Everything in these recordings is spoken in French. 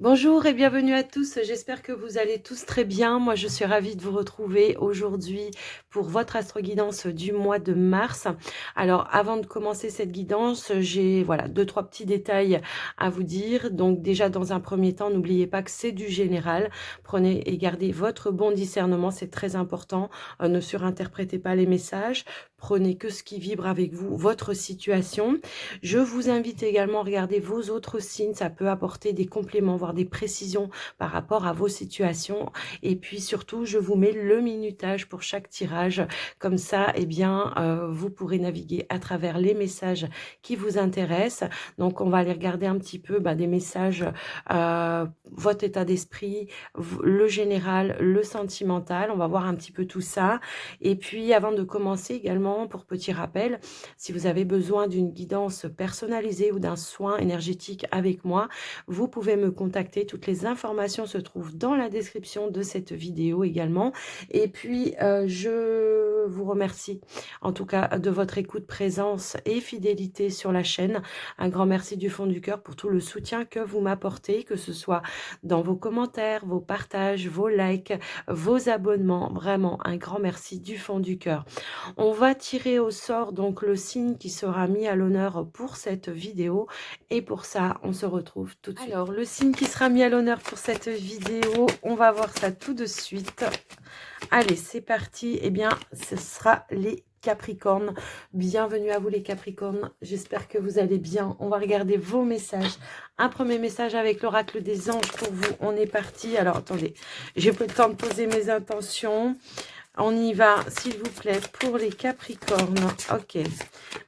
Bonjour et bienvenue à tous, j'espère que vous allez tous très bien. Moi, je suis ravie de vous retrouver aujourd'hui pour votre astro-guidance du mois de mars. Alors, avant de commencer cette guidance, j'ai voilà, 2-3 petits détails à vous dire. Donc déjà, dans un premier temps, n'oubliez pas que c'est du général. Prenez et gardez votre bon discernement, c'est très important. Ne surinterprétez pas les messages. Prenez que ce qui vibre avec vous, votre situation. Je vous invite également à regarder vos autres signes, ça peut apporter des compléments, voire des précisions par rapport à vos situations. Et puis surtout, je vous mets le minutage pour chaque tirage. Comme ça, eh bien, vous pourrez naviguer à travers les messages qui vous intéressent. Donc, on va aller regarder un petit peu des messages, votre état d'esprit, le général, le sentimental. On va voir un petit peu tout ça. Et puis, avant de commencer également, pour petit rappel, si vous avez besoin d'une guidance personnalisée ou d'un soin énergétique avec moi, vous pouvez me contacter. Toutes les informations se trouvent dans la description de cette vidéo également. Et puis, je vous remercie en tout cas de votre écoute, présence et fidélité sur la chaîne. Un grand merci du fond du cœur pour tout le soutien que vous m'apportez, que ce soit dans vos commentaires, vos partages, vos likes, vos abonnements. Vraiment, un grand merci du fond du cœur. On va tirer au sort donc le signe qui sera mis à l'honneur pour cette vidéo et pour ça on se retrouve tout de suite. Alors le signe qui sera mis à l'honneur pour cette vidéo, on va voir ça tout de suite. Allez, c'est parti. Eh bien, ce sera les Capricornes. Bienvenue à vous les Capricornes. J'espère que vous allez bien. On va regarder vos messages. Un premier message avec l'oracle des anges pour vous. On est parti. Alors, attendez. J'ai pris le temps de poser mes intentions. On y va, s'il vous plaît, pour les Capricornes. Ok.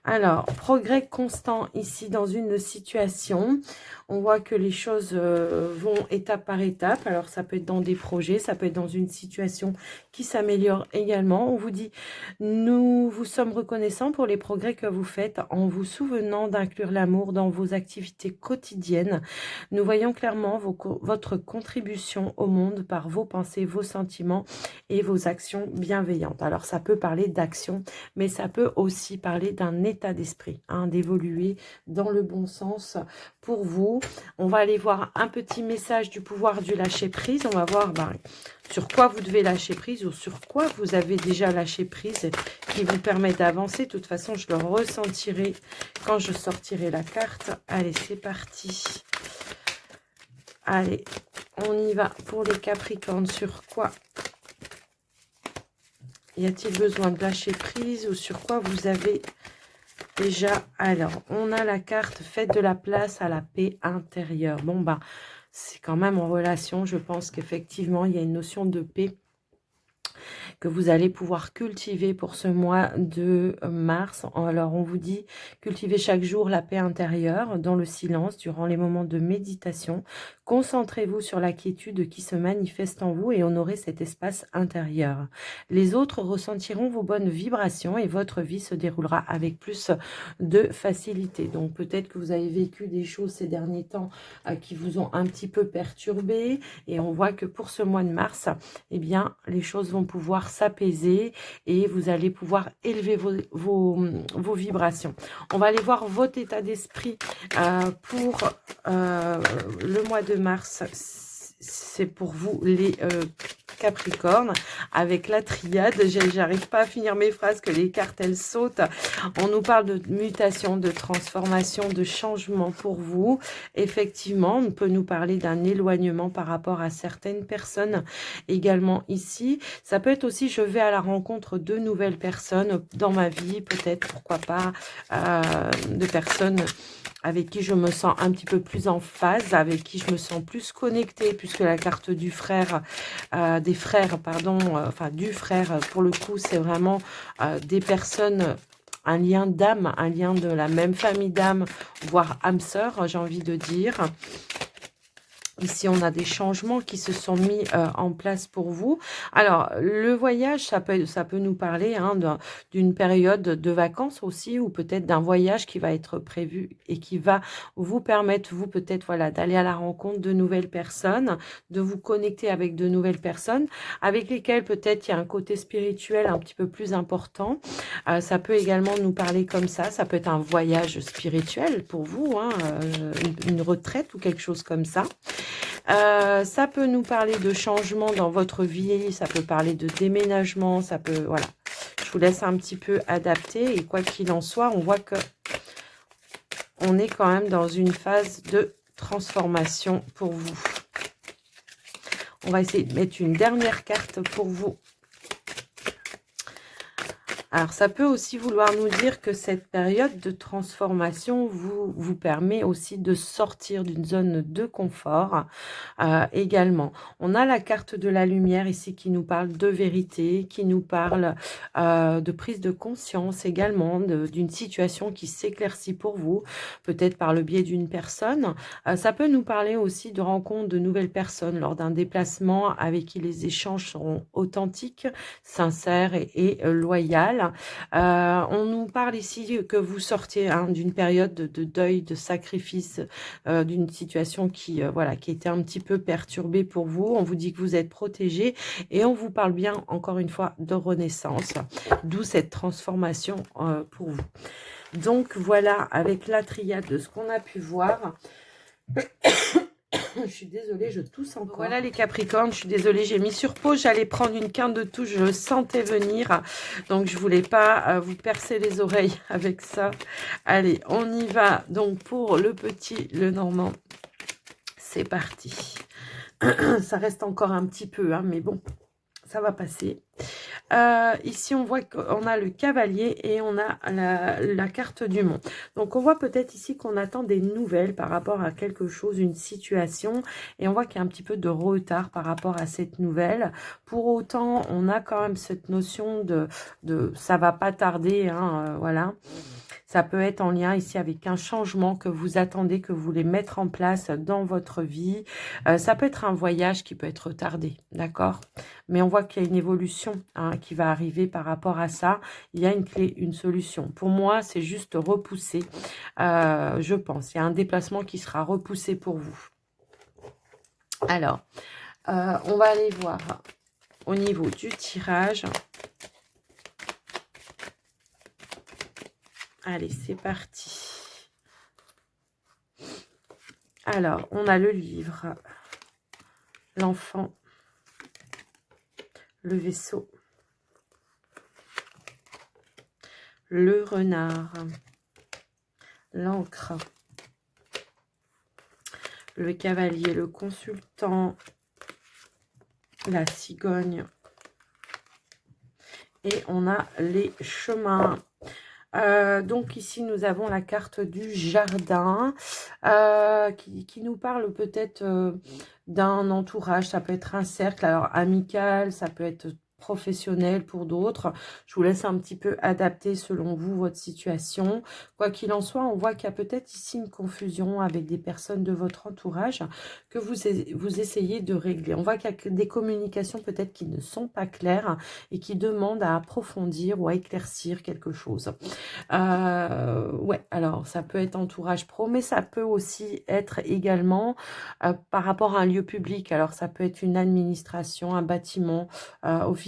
Alors, progrès constant ici dans une situation. On voit que les choses vont étape par étape. Alors, ça peut être dans des projets, ça peut être dans une situation qui s'améliore également. On vous dit, nous vous sommes reconnaissants pour les progrès que vous faites en vous souvenant d'inclure l'amour dans vos activités quotidiennes. Nous voyons clairement votre contribution au monde par vos pensées, vos sentiments et vos actions bienveillantes. Alors, ça peut parler d'action, mais ça peut aussi parler d'un état d'esprit, d'évoluer dans le bon sens pour vous. On va aller voir un petit message du pouvoir du lâcher-prise. On va voir sur quoi vous devez lâcher prise ou sur quoi vous avez déjà lâché prise qui vous permet d'avancer. De toute façon, je le ressentirai quand je sortirai la carte. Allez, c'est parti. Allez, on y va pour les Capricornes. Sur quoi y a-t-il besoin de lâcher prise ou sur quoi vous avez déjà... Alors, on a la carte « Faites de la place à la paix intérieure ». Bon, c'est quand même en relation. Je pense qu'effectivement, il y a une notion de paix que vous allez pouvoir cultiver pour ce mois de mars. Alors, on vous dit, cultivez chaque jour la paix intérieure dans le silence durant les moments de méditation. Concentrez-vous sur la quiétude qui se manifeste en vous et honorez cet espace intérieur. Les autres ressentiront vos bonnes vibrations et votre vie se déroulera avec plus de facilité. Donc, peut-être que vous avez vécu des choses ces derniers temps qui vous ont un petit peu perturbé et on voit que pour ce mois de mars, eh bien, les choses vont pouvoir s'apaiser et vous allez pouvoir élever vos vibrations. On va aller voir votre état d'esprit pour le mois de mars. C'est pour vous les Capricornes avec la triade. J'arrive pas à finir mes phrases que les cartes elles sautent. On nous parle de mutation, de transformation, de changement pour vous. Effectivement, on peut nous parler d'un éloignement par rapport à certaines personnes également ici. Ça peut être aussi je vais à la rencontre de nouvelles personnes dans ma vie, peut-être, pourquoi pas, de personnes avec qui je me sens un petit peu plus en phase, avec qui je me sens plus connectée, puisque la carte du frère, des frères, pardon, enfin du frère, pour le coup, c'est vraiment des personnes, un lien d'âme, un lien de la même famille d'âme, voire âme sœur, j'ai envie de dire. Ici, on a des changements qui se sont mis en place pour vous. Alors, le voyage, ça peut nous parler d'une période de vacances aussi, ou peut-être d'un voyage qui va être prévu et qui va vous permettre, vous peut-être, voilà, d'aller à la rencontre de nouvelles personnes, de vous connecter avec de nouvelles personnes, avec lesquelles peut-être il y a un côté spirituel un petit peu plus important. Ça peut également nous parler comme ça peut être un voyage spirituel pour vous, une retraite ou quelque chose comme ça. Ça peut nous parler de changement dans votre vie, ça peut parler de déménagement, ça peut, voilà. Je vous laisse un petit peu adapter et quoi qu'il en soit, on voit que on est quand même dans une phase de transformation pour vous. On va essayer de mettre une dernière carte pour vous. Alors, ça peut aussi vouloir nous dire que cette période de transformation vous permet aussi de sortir d'une zone de confort également. On a la carte de la lumière ici qui nous parle de vérité, qui nous parle de prise de conscience également, d'une situation qui s'éclaircit pour vous, peut-être par le biais d'une personne. Ça peut nous parler aussi de rencontres de nouvelles personnes lors d'un déplacement avec qui les échanges seront authentiques, sincères et loyaux. On nous parle ici que vous sortiez d'une période de deuil, de sacrifice, d'une situation qui, voilà, qui était un petit peu perturbée pour vous. On vous dit que vous êtes protégé et on vous parle bien, encore une fois, de renaissance, d'où cette transformation pour vous. Donc, voilà, avec la triade de ce qu'on a pu voir. Je suis désolée, je tousse encore. Voilà les Capricornes, je suis désolée, j'ai mis sur pause. J'allais prendre une quinte de touche, je le sentais venir. Donc, je voulais pas vous percer les oreilles avec ça. Allez, on y va. Donc, pour le petit, le normand, c'est parti. Ça reste encore un petit peu, hein, mais bon, ça va passer. Ici, on voit qu'on a le cavalier et on a la carte du monde. Donc, on voit peut-être ici qu'on attend des nouvelles par rapport à quelque chose, une situation. Et on voit qu'il y a un petit peu de retard par rapport à cette nouvelle. Pour autant, on a quand même cette notion de ça va pas tarder, hein, voilà. Ça peut être en lien ici avec un changement que vous attendez, que vous voulez mettre en place dans votre vie. Ça peut être un voyage qui peut être retardé, d'accord? Mais on voit qu'il y a une évolution qui va arriver par rapport à ça. Il y a une clé, une solution. Pour moi, c'est juste repoussé, je pense. Il y a un déplacement qui sera repoussé pour vous. Alors, on va aller voir au niveau du tirage. Allez, c'est parti. Alors, on a le livre, l'enfant, le vaisseau, le renard, l'encre, le cavalier, le consultant, la cigogne. Et on a les chemins. Donc ici, nous avons la carte du jardin qui nous parle peut-être d'un entourage. Ça peut être un cercle, alors amical, ça peut être professionnel pour d'autres. Je vous laisse un petit peu adapter selon vous, votre situation. Quoi qu'il en soit, on voit qu'il y a peut-être ici une confusion avec des personnes de votre entourage que vous essayez de régler. On voit qu'il y a des communications peut-être qui ne sont pas claires et qui demandent à approfondir ou à éclaircir quelque chose. Ouais, alors ça peut être entourage pro, mais ça peut aussi être également par rapport à un lieu public. Alors ça peut être une administration, un bâtiment officiel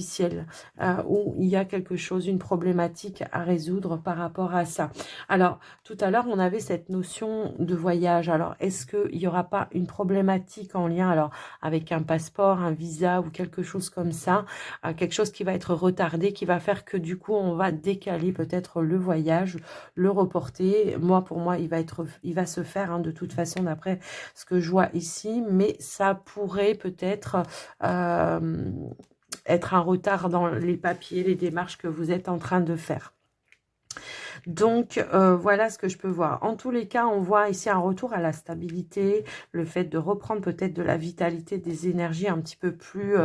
où il y a quelque chose, une problématique à résoudre par rapport à ça. Alors tout à l'heure, on avait cette notion de voyage. Alors est-ce qu'il n'y aura pas une problématique en lien alors avec un passeport, un visa ou quelque chose comme ça, quelque chose qui va être retardé, qui va faire que du coup on va décaler peut-être le voyage, le reporter. Pour moi, il va se faire de toute façon d'après ce que je vois ici, mais ça pourrait peut-être être un retard dans les papiers, les démarches que vous êtes en train de faire. Donc, voilà ce que je peux voir. En tous les cas, on voit ici un retour à la stabilité, le fait de reprendre peut-être de la vitalité, des énergies un petit peu plus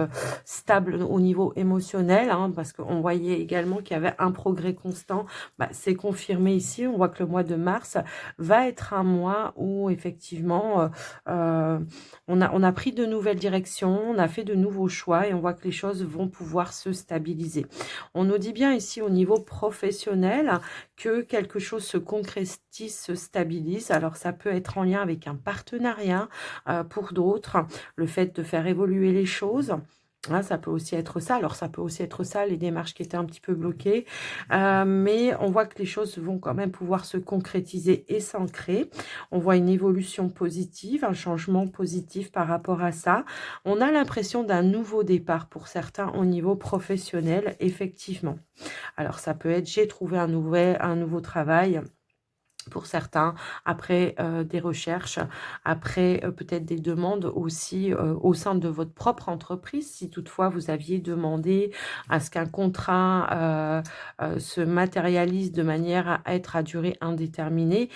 stables au niveau émotionnel, parce qu'on voyait également qu'il y avait un progrès constant. C'est confirmé ici. On voit que le mois de mars va être un mois où, effectivement, on a pris de nouvelles directions, on a fait de nouveaux choix et on voit que les choses vont pouvoir se stabiliser. On nous dit bien ici au niveau professionnel que quelque chose se concrétise, se stabilise. Alors, ça peut être en lien avec un partenariat pour d'autres, le fait de faire évoluer les choses. Ah, ça peut aussi être ça. Alors, ça peut aussi être ça, les démarches qui étaient un petit peu bloquées. Mais on voit que les choses vont quand même pouvoir se concrétiser et s'ancrer. On voit une évolution positive, un changement positif par rapport à ça. On a l'impression d'un nouveau départ pour certains au niveau professionnel, effectivement. Alors, ça peut être: j'ai trouvé un nouveau travail. Pour certains, après des recherches, après peut-être des demandes aussi au sein de votre propre entreprise, si toutefois vous aviez demandé à ce qu'un contrat se matérialise de manière à être à durée indéterminée,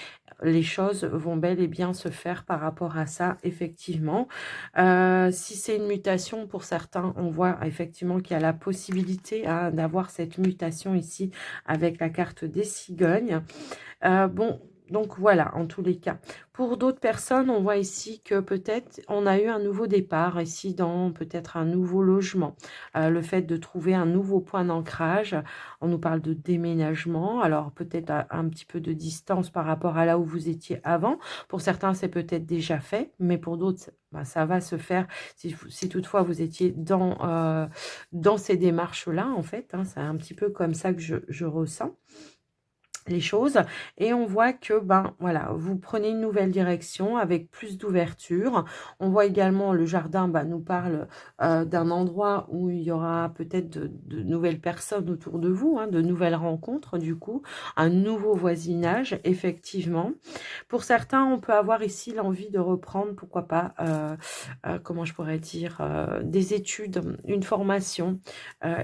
les choses vont bel et bien se faire par rapport à ça, effectivement. Si c'est une mutation, pour certains, on voit effectivement qu'il y a la possibilité hein, d'avoir cette mutation ici avec la carte des cigognes. Bon, donc voilà, en tous les cas. Pour d'autres personnes, on voit ici que peut-être on a eu un nouveau départ ici dans peut-être un nouveau logement. Le fait de trouver un nouveau point d'ancrage, on nous parle de déménagement, alors peut-être à un petit peu de distance par rapport à là où vous étiez avant. Pour certains, c'est peut-être déjà fait, mais pour d'autres, bah, ça va se faire si toutefois vous étiez dans ces démarches-là, en fait. Hein, c'est un petit peu comme ça que je ressens les choses et on voit que ben voilà vous prenez une nouvelle direction avec plus d'ouverture. On voit également le jardin nous parle d'un endroit où il y aura peut-être de nouvelles personnes autour de vous hein, de nouvelles rencontres, du coup un nouveau voisinage, effectivement. Pour certains, on peut avoir ici l'envie de reprendre, pourquoi pas comment je pourrais dire, des études, une formation.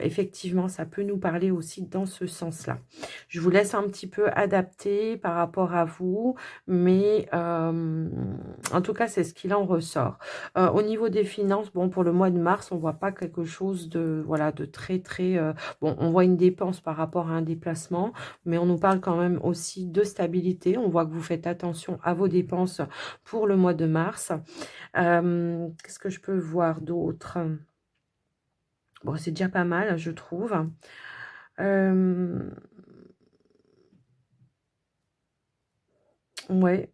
Effectivement, ça peut nous parler aussi dans ce sens-là. Je vous laisse un petit peu adapter par rapport à vous, mais en tout cas, c'est ce qu'il en ressort. Au niveau des finances, bon, pour le mois de mars, on voit pas quelque chose de, voilà, de très, très... bon, on voit une dépense par rapport à un déplacement, mais on nous parle quand même aussi de stabilité. On voit que vous faites attention à vos dépenses pour le mois de mars. Qu'est-ce que je peux voir d'autre? Bon, c'est déjà pas mal, je trouve. Ouais.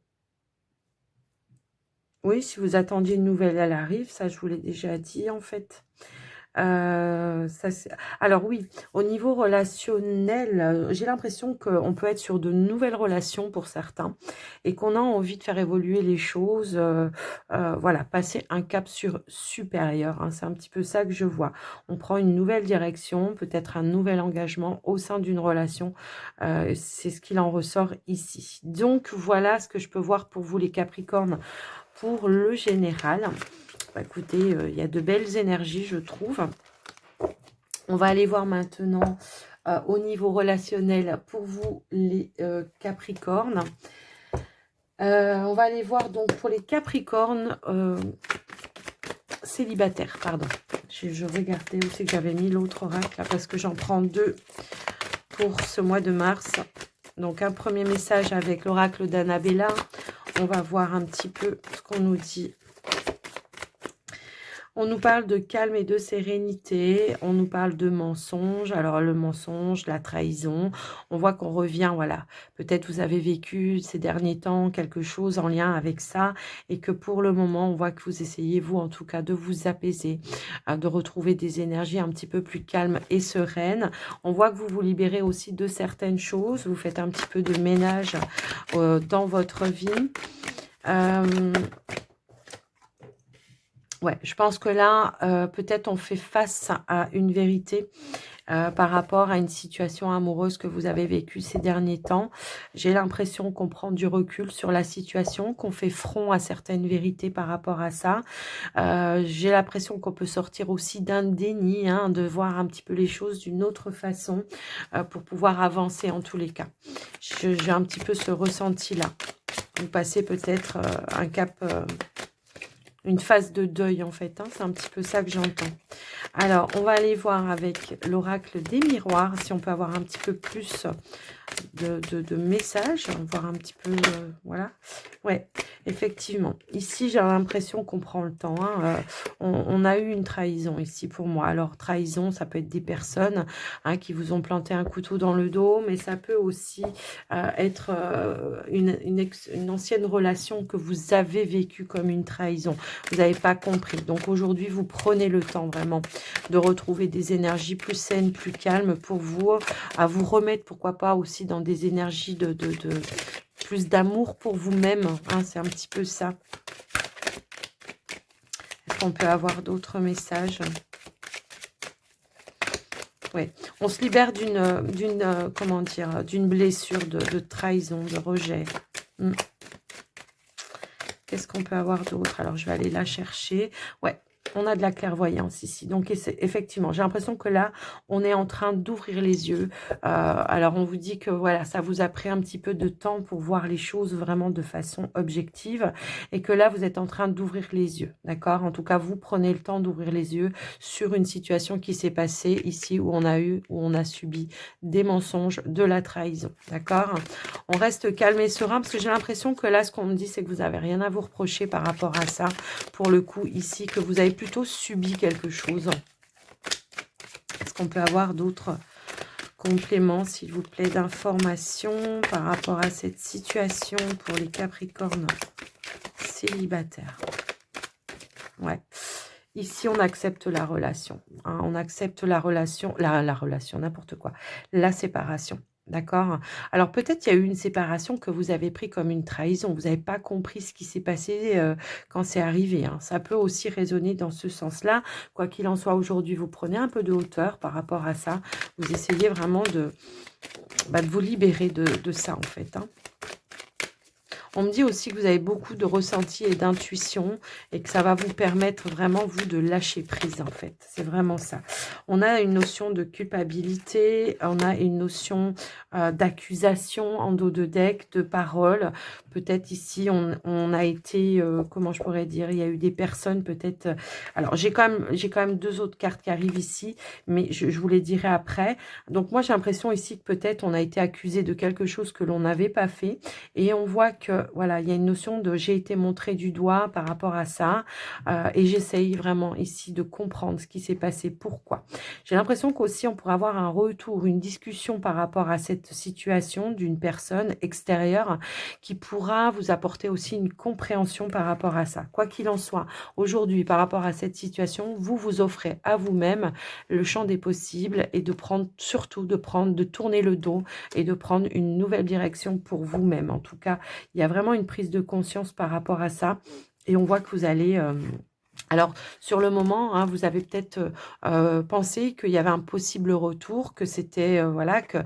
Oui, si vous attendiez une nouvelle, elle arrive. Ça, je vous l'ai déjà dit, en fait. Ça, alors oui, au niveau relationnel, j'ai l'impression qu'on peut être sur de nouvelles relations pour certains et qu'on a envie de faire évoluer les choses, voilà, passer un cap supérieur, hein. C'est un petit peu ça que je vois. On prend une nouvelle direction, peut-être un nouvel engagement au sein d'une relation. C'est ce qu'il en ressort ici. Donc voilà ce que je peux voir pour vous les Capricornes pour le général. Bah, écoutez, il y a de belles énergies, je trouve. On va aller voir maintenant au niveau relationnel pour vous, les Capricornes. On va aller voir donc pour les Capricornes célibataires, pardon. Je regardais aussi que j'avais mis l'autre oracle, parce que j'en prends deux pour ce mois de mars. Donc, un premier message avec l'oracle d'Annabella. On va voir un petit peu ce qu'on nous dit. On nous parle de calme et de sérénité, on nous parle de mensonge. Alors le mensonge, la trahison, on voit qu'on revient, voilà. Peut-être vous avez vécu ces derniers temps quelque chose en lien avec ça et que pour le moment, on voit que vous essayez, vous en tout cas, de vous apaiser, de retrouver des énergies un petit peu plus calmes et sereines. On voit que vous vous libérez aussi de certaines choses, vous faites un petit peu de ménage dans votre vie. Ouais, je pense que là, peut-être on fait face à une vérité par rapport à une situation amoureuse que vous avez vécue ces derniers temps. J'ai l'impression qu'on prend du recul sur la situation, qu'on fait front à certaines vérités par rapport à ça. J'ai l'impression qu'on peut sortir aussi d'un déni, hein, de voir un petit peu les choses d'une autre façon pour pouvoir avancer en tous les cas. J'ai un petit peu ce ressenti-là. Vous passez peut-être un cap... une phase de deuil en fait, hein, c'est un petit peu ça que j'entends. Alors, on va aller voir avec l'oracle des miroirs, si on peut avoir un petit peu plus de messages, voir un petit peu, voilà. Ouais, Effectivement. Ici, j'ai l'impression qu'on prend le temps, hein, on a eu une trahison ici pour moi. Alors trahison, ça peut être des personnes, hein, qui vous ont planté un couteau dans le dos, mais ça peut aussi, être, une ancienne relation que vous avez vécue comme une trahison. Vous n'avez pas compris. Donc aujourd'hui, vous prenez le temps vraiment de retrouver des énergies plus saines, plus calmes pour vous, à vous remettre, pourquoi pas aussi dans des énergies de plus d'amour pour vous-même, hein, c'est un petit peu ça. Est-ce qu'on peut avoir d'autres messages? Oui, on se libère comment dire, d'une blessure de trahison, de rejet. Qu'est-ce qu'on peut avoir d'autre? Alors, je vais aller la chercher. Ouais, on a de la clairvoyance ici. Donc, effectivement, j'ai l'impression que là, on est en train d'ouvrir les yeux. Alors, on vous dit que voilà, ça vous a pris un petit peu de temps pour voir les choses vraiment de façon objective. Et que là, vous êtes en train d'ouvrir les yeux. D'accord? En tout cas, vous prenez le temps d'ouvrir les yeux sur une situation qui s'est passée ici où on a subi des mensonges, de la trahison. D'accord? On reste calme et serein parce que j'ai l'impression que là, ce qu'on me dit, c'est que vous n'avez rien à vous reprocher par rapport à ça. Pour le coup, ici, que vous avez plutôt subi quelque chose. Est-ce qu'on peut avoir d'autres compléments, s'il vous plaît, d'informations par rapport à cette situation pour les Capricornes célibataires? Ouais. Ici, on accepte la relation. Hein, on accepte la relation, la relation, n'importe quoi. La séparation. D'accord? Alors, peut-être il y a eu une séparation que vous avez pris comme une trahison. Vous n'avez pas compris ce qui s'est passé quand c'est arrivé. Hein. Ça peut aussi résonner dans ce sens-là. Quoi qu'il en soit, aujourd'hui, vous prenez un peu de hauteur par rapport à ça. Vous essayez vraiment de vous libérer de ça, en fait. Hein. On me dit aussi que vous avez beaucoup de ressenti et d'intuition et que ça va vous permettre vraiment, vous, de lâcher prise, en fait. C'est vraiment ça. On a une notion de culpabilité, on a une notion d'accusation en dos de deck, de parole. Peut-être ici, on a été, comment je pourrais dire, il y a eu des personnes peut-être... alors, j'ai quand même deux autres cartes qui arrivent ici, mais je vous les dirai après. Donc, moi, j'ai l'impression ici que peut-être on a été accusé de quelque chose que l'on n'avait pas fait. Et on voit que, voilà, il y a une notion de j'ai été montré du doigt par rapport à ça. Et j'essaye vraiment ici de comprendre ce qui s'est passé, pourquoi. J'ai l'impression qu'aussi on pourrait avoir un retour, une discussion par rapport à cette situation d'une personne extérieure qui pourra vous apporter aussi une compréhension par rapport à ça. Quoi qu'il en soit, aujourd'hui, par rapport à cette situation, vous vous offrez à vous-même le champ des possibles et de prendre, surtout de tourner le dos et de prendre une nouvelle direction pour vous-même. En tout cas, il y a vraiment une prise de conscience par rapport à ça. Et on voit que vous allez... alors, sur le moment, hein, vous avez peut-être pensé qu'il y avait un possible retour, que c'était, voilà, que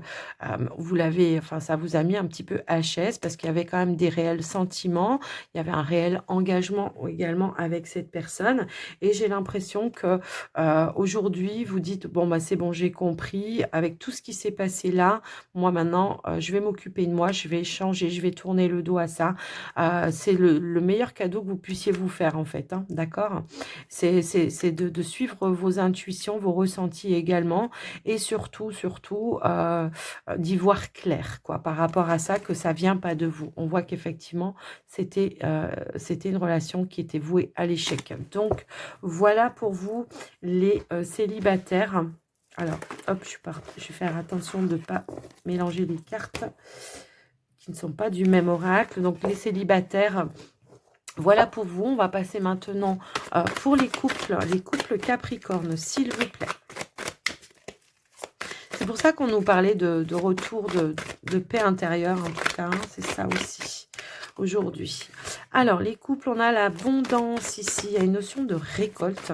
vous l'avez, enfin, ça vous a mis un petit peu HS parce qu'il y avait quand même des réels sentiments, il y avait un réel engagement également avec cette personne. Et j'ai l'impression que aujourd'hui, vous dites, bon, bah, c'est bon, j'ai compris, avec tout ce qui s'est passé là, moi maintenant, je vais m'occuper de moi, je vais changer, je vais tourner le dos à ça. C'est le meilleur cadeau que vous puissiez vous faire, en fait, hein, d'accord? C'est de suivre vos intuitions, vos ressentis également, et surtout, d'y voir clair, quoi, par rapport à ça, que ça vient pas de vous. On voit qu'effectivement, c'était une relation qui était vouée à l'échec. Donc, voilà pour vous, les célibataires. Alors, hop, je vais faire attention de ne pas mélanger les cartes qui ne sont pas du même oracle. Donc, les célibataires... voilà pour vous. On va passer maintenant pour les couples Capricorne, s'il vous plaît. C'est pour ça qu'on nous parlait de retour de paix intérieure, en tout cas. Hein, c'est ça aussi, aujourd'hui. Alors, les couples, on a l'abondance ici. Il y a une notion de récolte.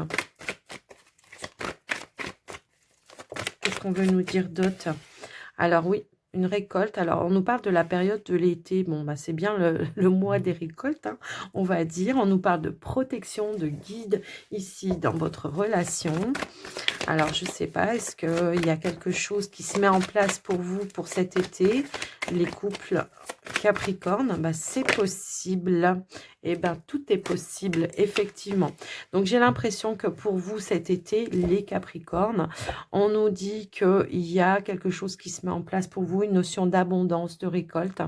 Qu'est-ce qu'on veut nous dire d'autre? Alors, oui. Une récolte. Alors, on nous parle de la période de l'été. Bon, bah, c'est bien le mois des récoltes, hein, on va dire. On nous parle de protection, de guide ici dans votre relation. Alors, je ne sais pas, est-ce qu'il y a quelque chose qui se met en place pour vous pour cet été? Les couples Capricorne, bah, c'est possible. Et bien, tout est possible, effectivement. Donc, j'ai l'impression que pour vous, cet été, les Capricornes, on nous dit qu'il y a quelque chose qui se met en place pour vous, une notion d'abondance, de récolte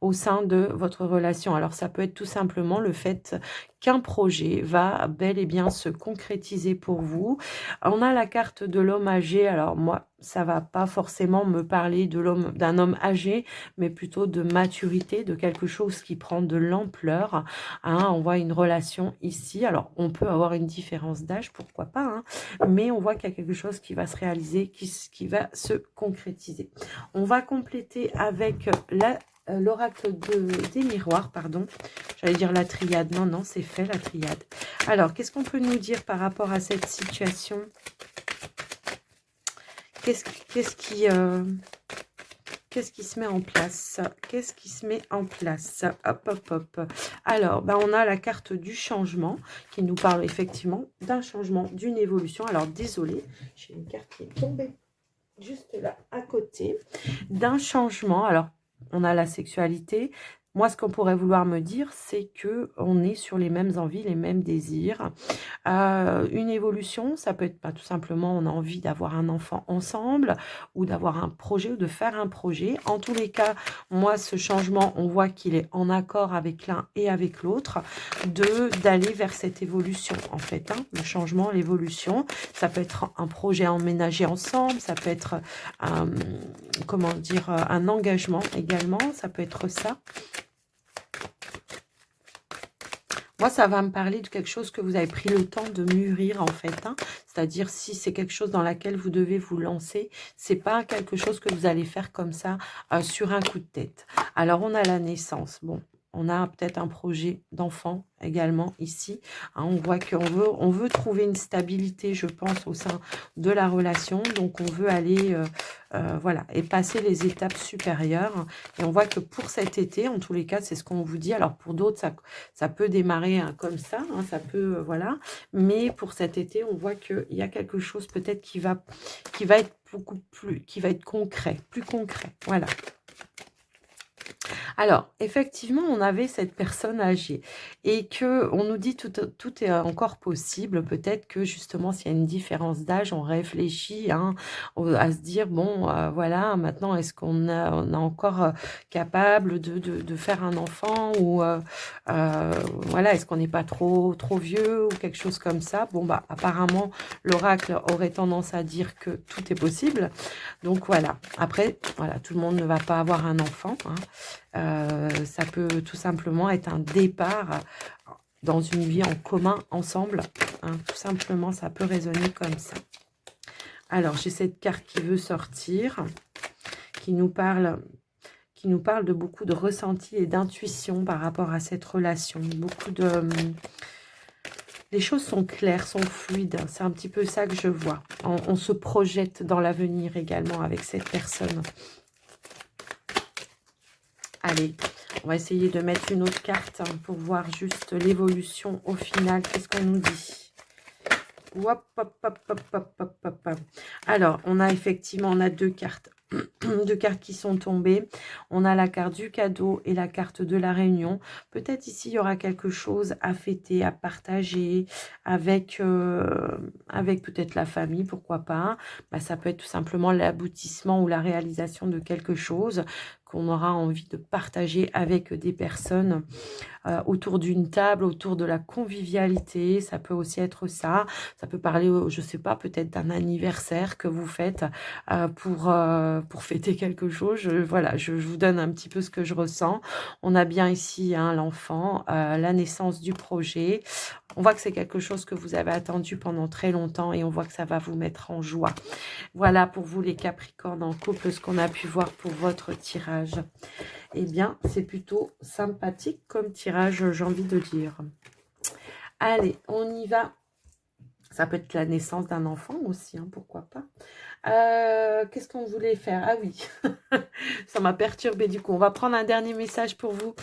au sein de votre relation. Alors, ça peut être tout simplement le fait qu'un projet va bel et bien se concrétiser pour vous. On a la carte de l'homme âgé. Alors, moi, ça va pas forcément me parler de d'un homme âgé, mais plutôt de maturité, de quelque chose qui prend de l'ampleur. Hein, on voit une relation ici. Alors, on peut avoir une différence d'âge, pourquoi pas, hein, mais on voit qu'il y a quelque chose qui va se réaliser, qui va se concrétiser. On va compléter avec l'oracle des miroirs, pardon. J'allais dire la triade. Non, non, c'est fait, la triade. Alors, qu'est-ce qu'on peut nous dire par rapport à cette situation? Qu'est-ce qui se met en place? Qu'est-ce qui se met en place? Hop, hop, hop. Alors, ben, on a la carte du changement qui nous parle effectivement d'un changement, d'une évolution. Alors, désolé, j'ai une carte qui est tombée juste là, à côté. D'un changement. Alors, on a la sexualité. Moi, ce qu'on pourrait vouloir me dire, c'est que on est sur les mêmes envies, les mêmes désirs. Une évolution, ça peut être pas tout simplement, on a envie d'avoir un enfant ensemble ou d'avoir un projet ou de faire un projet. En tous les cas, moi, ce changement, on voit qu'il est en accord avec l'un et avec l'autre, d'aller vers cette évolution, en fait. Hein, le changement, l'évolution, ça peut être un projet à emménager ensemble, ça peut être, comment dire, un engagement également, ça peut être ça. Moi, ça va me parler de quelque chose que vous avez pris le temps de mûrir, en fait. Hein. C'est-à-dire, si c'est quelque chose dans laquelle vous devez vous lancer, c'est pas quelque chose que vous allez faire comme ça, sur un coup de tête. Alors, on a la naissance. Bon, on a peut-être un projet d'enfant également ici. Hein, on voit on veut trouver une stabilité, je pense, au sein de la relation. Donc, on veut aller, voilà, et passer les étapes supérieures. Et on voit que pour cet été, en tous les cas, c'est ce qu'on vous dit. Alors, pour d'autres, ça peut démarrer hein, comme ça, hein, ça peut, voilà. Mais pour cet été, on voit qu'il y a quelque chose peut-être qui va être beaucoup plus, qui va être concret, plus concret, voilà. Alors, effectivement, on avait cette personne âgée et que on nous dit tout est encore possible. Peut-être que justement, s'il y a une différence d'âge, on réfléchit hein, à se dire, bon, voilà, maintenant, est-ce on est encore capable de faire un enfant ou voilà, est-ce qu'on n'est pas trop vieux ou quelque chose comme ça? Bon, bah, apparemment, l'oracle aurait tendance à dire que tout est possible. Donc, voilà. Après, voilà, tout le monde ne va pas avoir un enfant, hein. Ça peut tout simplement être un départ dans une vie en commun ensemble. Hein, tout simplement, ça peut résonner comme ça. Alors, j'ai cette carte qui veut sortir, qui nous parle de beaucoup de ressenti et d'intuition par rapport à cette relation. Beaucoup de... Les choses sont claires, sont fluides. C'est un petit peu ça que je vois. On se projette dans l'avenir également avec cette personne. Allez, on va essayer de mettre une autre carte pour voir juste l'évolution au final. Qu'est-ce qu'on nous dit? Hop, hop, hop, hop, hop, hop, hop, hop. Alors, on a effectivement, deux cartes. Deux cartes qui sont tombées. On a la carte du cadeau et la carte de la réunion. Peut-être ici, il y aura quelque chose à fêter, à partager avec, avec peut-être la famille, pourquoi pas. Bah, ça peut être tout simplement l'aboutissement ou la réalisation de quelque chose qu'on aura envie de partager avec des personnes autour d'une table, autour de la convivialité. Ça peut aussi être ça. Ça peut parler, je sais pas, peut-être d'un anniversaire que vous faites pour fêter quelque chose. Voilà, je vous donne un petit peu ce que je ressens. On a bien ici hein, l'enfant, la naissance du projet. On voit que c'est quelque chose que vous avez attendu pendant très longtemps et on voit que ça va vous mettre en joie. Voilà pour vous les Capricornes en couple, ce qu'on a pu voir pour votre tirage. Eh bien, c'est plutôt sympathique comme tirage, j'ai envie de dire. Allez, on y va. Ça peut être la naissance d'un enfant aussi, hein, pourquoi pas. Qu'est-ce qu'on voulait faire? Ah oui, ça m'a perturbé du coup. On va prendre un dernier message pour vous,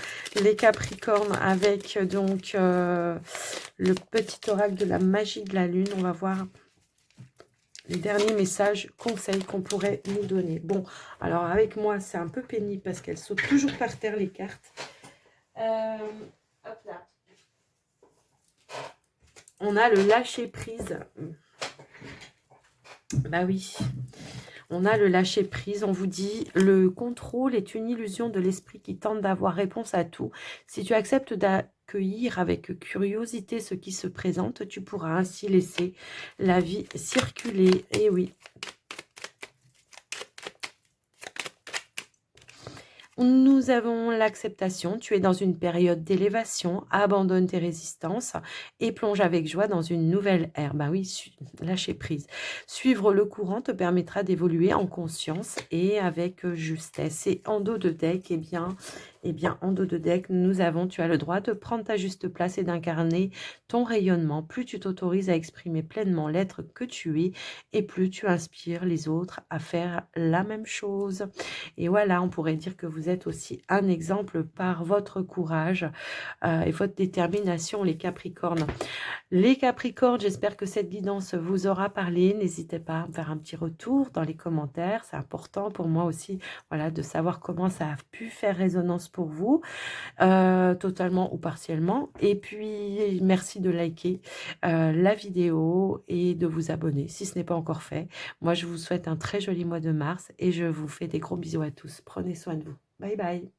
les Capricornes, avec donc le petit oracle de la magie de la lune. On va voir les derniers messages, conseils qu'on pourrait nous donner. Bon, alors avec moi, c'est un peu pénible parce qu'elles sautent toujours par terre, les cartes. Hop là. On a le lâcher-prise. Bah oui. On a le lâcher-prise, on vous dit, le contrôle est une illusion de l'esprit qui tente d'avoir réponse à tout. Si tu acceptes d'accueillir avec curiosité ce qui se présente, tu pourras ainsi laisser la vie circuler. Et oui. Nous avons l'acceptation, tu es dans une période d'élévation, abandonne tes résistances et plonge avec joie dans une nouvelle ère. Bah oui, lâcher prise. Suivre le courant te permettra d'évoluer en conscience et avec justesse. Et en dos de deck, en dos de deck, nous avons, tu as le droit de prendre ta juste place et d'incarner ton rayonnement. Plus tu t'autorises à exprimer pleinement l'être que tu es et plus tu inspires les autres à faire la même chose. Et voilà, on pourrait dire que vous êtes aussi un exemple par votre courage et votre détermination, les Capricornes. Les Capricornes, j'espère que cette guidance vous aura parlé. N'hésitez pas à me faire un petit retour dans les commentaires. C'est important pour moi aussi, voilà, de savoir comment ça a pu faire résonance pour vous, totalement ou partiellement. Et puis, merci de liker la vidéo et de vous abonner si ce n'est pas encore fait. Moi, je vous souhaite un très joli mois de mars et je vous fais des gros bisous à tous. Prenez soin de vous. Bye bye.